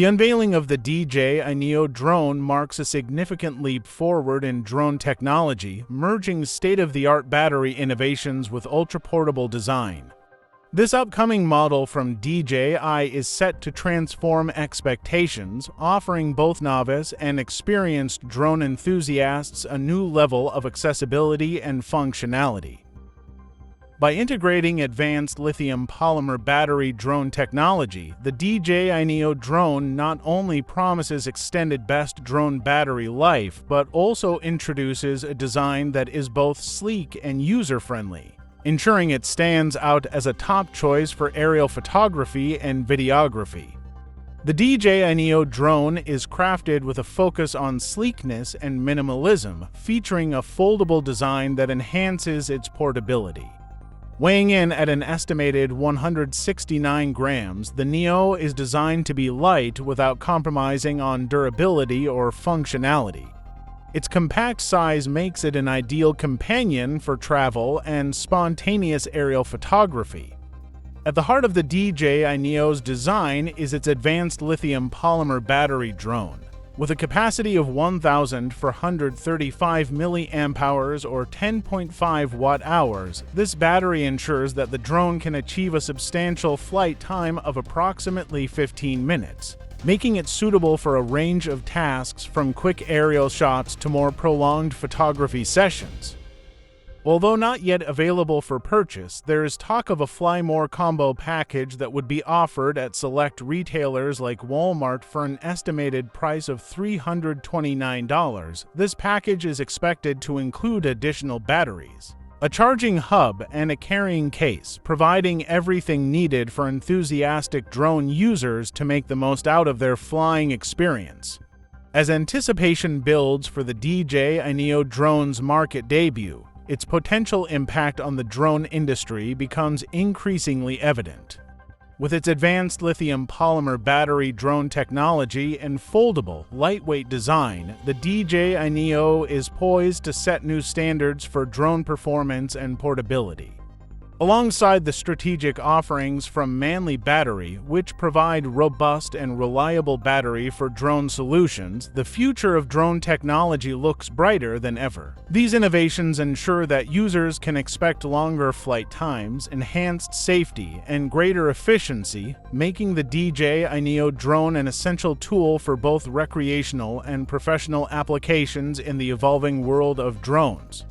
The unveiling of the DJI NEO Drone marks a significant leap forward in drone technology, merging state-of-the-art battery innovations with ultra-portable design. This upcoming model from DJI is set to transform expectations, offering both novice and experienced drone enthusiasts a new level of accessibility and functionality. By integrating advanced lithium polymer battery drone technology, the DJI NEO Drone not only promises extended best drone battery life, but also introduces a design that is both sleek and user-friendly, ensuring it stands out as a top choice for aerial photography and videography. The DJI NEO Drone is crafted with a focus on sleekness and minimalism, featuring a foldable design that enhances its portability. Weighing in at an estimated 169 grams, the NEO is designed to be light without compromising on durability or functionality. Its compact size makes it an ideal companion for travel and spontaneous aerial photography. At the heart of the DJI NEO's design is its advanced lithium polymer battery drone. With a capacity of 1,435 mAh or 10.5 watt-hours, this battery ensures that the drone can achieve a substantial flight time of approximately 15 minutes, making it suitable for a range of tasks from quick aerial shots to more prolonged photography sessions. Although not yet available for purchase, there is talk of a Fly More combo package that would be offered at select retailers like Walmart for an estimated price of $329. This package is expected to include additional batteries, a charging hub, and a carrying case, providing everything needed for enthusiastic drone users to make the most out of their flying experience. As anticipation builds for the DJI NEO Drone's market debut, its potential impact on the drone industry becomes increasingly evident. With its advanced lithium polymer battery drone technology and foldable, lightweight design, the DJI NEO is poised to set new standards for drone performance and portability. Alongside the strategic offerings from Manly Battery, which provide robust and reliable battery for drone solutions, the future of drone technology looks brighter than ever. These innovations ensure that users can expect longer flight times, enhanced safety, and greater efficiency, making the DJI NEO Drone an essential tool for both recreational and professional applications in the evolving world of drones.